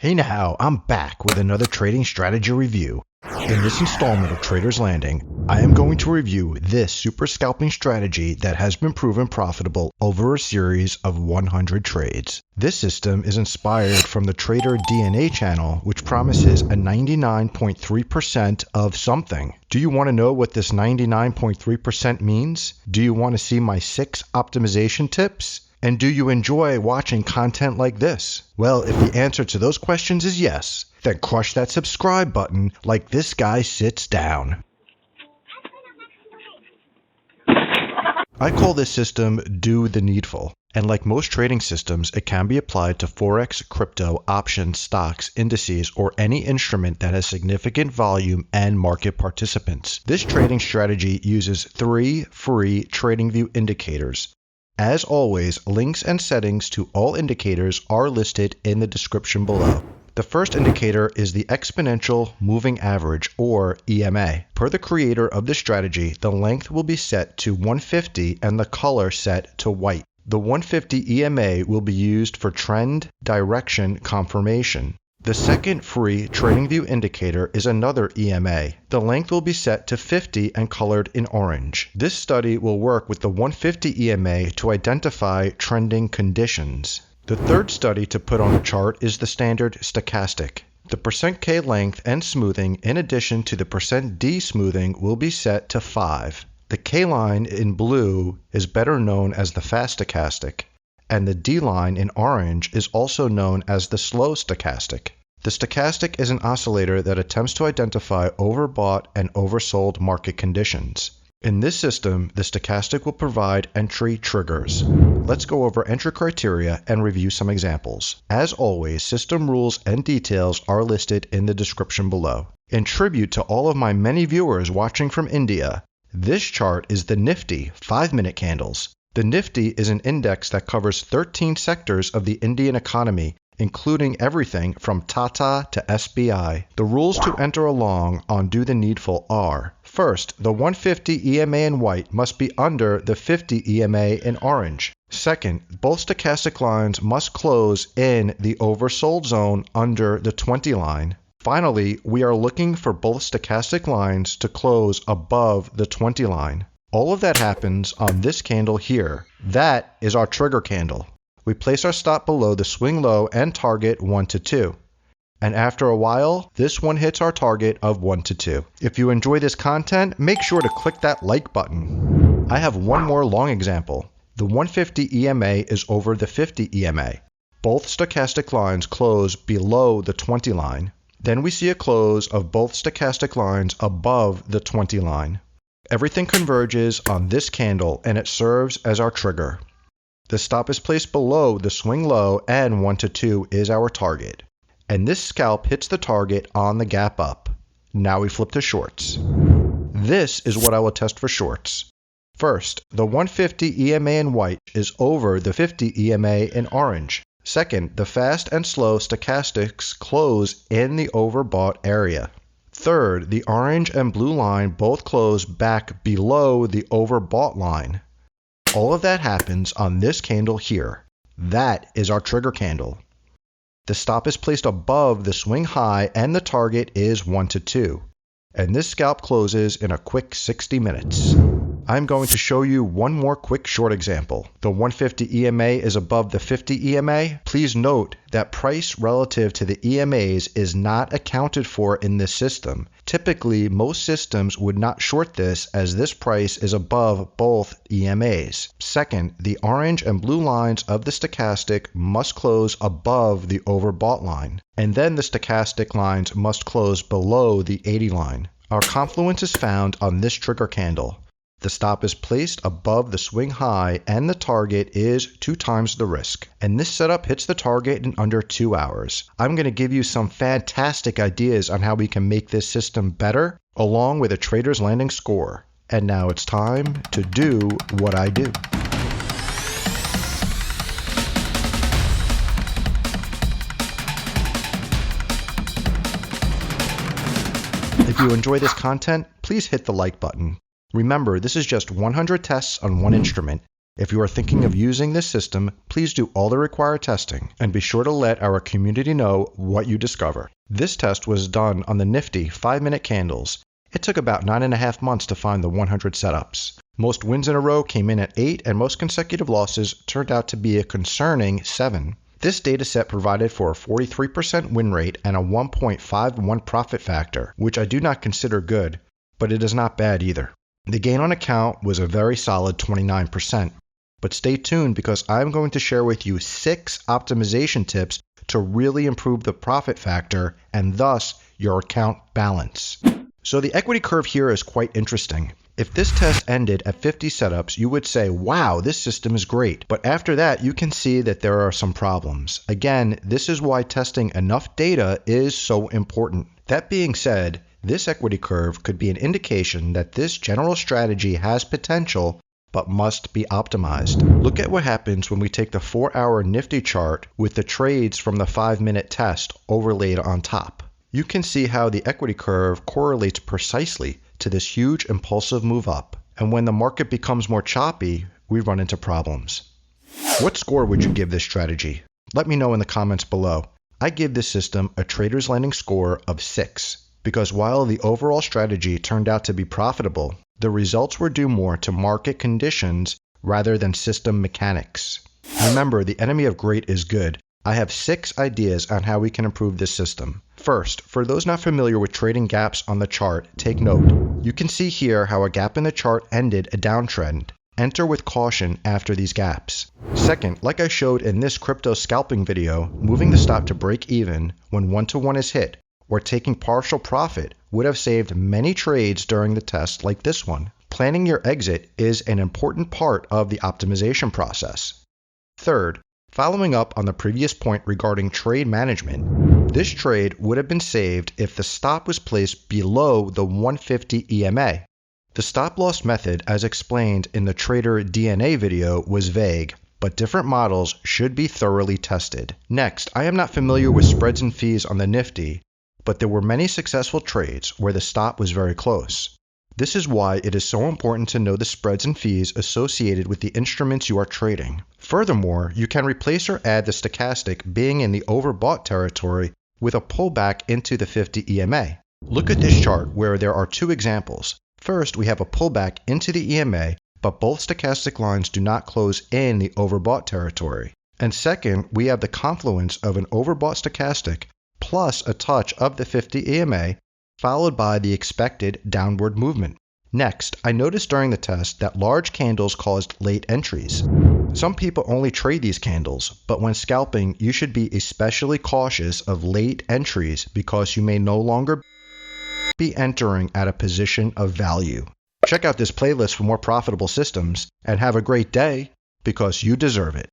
Hey now, I'm back with another trading strategy review. In this installment of Trader's Landing, I am going to review this super scalping strategy that has been proven profitable over a series of 100 trades. This system is inspired from the Trader DNA channel, which promises a 99.3% of something. Do you want to know what this 99.3% means? Do you want to see my 6 optimization tips? And do you enjoy watching content like this? Well, if the answer to those questions is yes, then crush that subscribe button like this guy sits down. I call this system do the needful. And like most trading systems, it can be applied to Forex, crypto, options, stocks, indices, or any instrument that has significant volume and market participants. This trading strategy uses 3 free TradingView indicators. As always, links and settings to all indicators are listed in the description below. The first indicator is the Exponential Moving Average, or EMA. Per the creator of this strategy, the length will be set to 150 and the color set to white. The 150 EMA will be used for trend direction confirmation. The second free TradingView indicator is another EMA. The length will be set to 50 and colored in orange. This study will work with the 150 EMA to identify trending conditions. The third study to put on the chart is the standard stochastic. The %K length and smoothing, in addition to the %D smoothing, will be set to 5. The K line in blue is better known as the fast stochastic, and the D line in orange is also known as the slow stochastic. The stochastic is an oscillator that attempts to identify overbought and oversold market conditions. In this system, the stochastic will provide entry triggers. Let's go over entry criteria and review some examples. As always, system rules and details are listed in the description below. In tribute to all of my many viewers watching from India, this chart is the Nifty 5-minute candles. The Nifty is an index that covers 13 sectors of the Indian economy, including everything from Tata to SBI. The rules to enter along on Do the Needful are: first, the 150 EMA in white must be under the 50 EMA in orange. Second, both stochastic lines must close in the oversold zone under the 20 line. Finally, we are looking for both stochastic lines to close above the 20 line. All of that happens on this candle here. That is our trigger candle. We place our stop below the swing low and target 1 to 2. And after a while, this one hits our target of 1 to 2. If you enjoy this content, make sure to click that like button. I have one more long example. The 150 EMA is over the 50 EMA. Both stochastic lines close below the 20 line. Then we see a close of both stochastic lines above the 20 line. Everything converges on this candle and it serves as our trigger. The stop is placed below the swing low and 1 to 2 is our target. And this scalp hits the target on the gap up. Now we flip to shorts. This is what I will test for shorts. First, the 150 EMA in white is over the 50 EMA in orange. Second, the fast and slow stochastics close in the overbought area. Third, the orange and blue line both close back below the overbought line. All of that happens on this candle here. That is our trigger candle. The stop is placed above the swing high and the target is 1 to 2. And this scalp closes in a quick 60 minutes. I'm going to show you one more quick short example. The 150 EMA is above the 50 EMA. Please note that price relative to the EMAs is not accounted for in this system. Typically, most systems would not short this as this price is above both EMAs. Second, the orange and blue lines of the stochastic must close above the overbought line. And then the stochastic lines must close below the 80 line. Our confluence is found on this trigger candle. The stop is placed above the swing high and the target is 2 times the risk. And this setup hits the target in under 2 hours. I'm going to give you some fantastic ideas on how we can make this system better, along with a Trader's Landing score. And now it's time to do what I do. If you enjoy this content, please hit the like button. Remember, this is just 100 tests on one instrument. If you are thinking of using this system, please do all the required testing and be sure to let our community know what you discover. This test was done on the nifty 5-minute candles. It took about 9.5 months to find the 100 setups. Most wins in a row came in at 8 and most consecutive losses turned out to be a concerning 7. This dataset provided for a 43% win rate and a 1.51 profit factor, which I do not consider good, but it is not bad either. The gain on account was a very solid 29%. But stay tuned because I'm going to share with you 6 optimization tips to really improve the profit factor and thus your account balance. So the equity curve here is quite interesting. If this test ended at 50 setups, you would say, wow, this system is great. But after that, you can see that there are some problems. Again, this is why testing enough data is so important. That being said, this equity curve could be an indication that this general strategy has potential but must be optimized. Look at what happens when we take the 4-hour Nifty chart with the trades from the 5-minute test overlaid on top. You can see how the equity curve correlates precisely to this huge impulsive move up. And when the market becomes more choppy, we run into problems. What score would you give this strategy? Let me know in the comments below. I give this system a Trader's Landing score of 6 because while the overall strategy turned out to be profitable, the results were due more to market conditions rather than system mechanics. Remember, the enemy of great is good. I have 6 ideas on how we can improve this system. First, for those not familiar with trading gaps on the chart, take note. You can see here how a gap in the chart ended a downtrend. Enter with caution after these gaps. Second, like I showed in this crypto scalping video, moving the stop to break even when 1-to-1 is hit or taking partial profit would have saved many trades during the test like this one. Planning your exit is an important part of the optimization process. Third, following up on the previous point regarding trade management, this trade would have been saved if the stop was placed below the 150 EMA. The stop loss method, as explained in the Trader DNA video, was vague, but different models should be thoroughly tested. Next, I am not familiar with spreads and fees on the Nifty, but there were many successful trades where the stop was very close. This is why it is so important to know the spreads and fees associated with the instruments you are trading. Furthermore, you can replace or add the stochastic being in the overbought territory with a pullback into the 50 EMA. Look at this chart where there are 2 examples. First, we have a pullback into the EMA, but both stochastic lines do not close in the overbought territory. And second, we have the confluence of an overbought stochastic plus a touch of the 50 EMA, followed by the expected downward movement. Next, I noticed during the test that large candles caused late entries. Some people only trade these candles, but when scalping, you should be especially cautious of late entries because you may no longer be entering at a position of value. Check out this playlist for more profitable systems, and have a great day because you deserve it.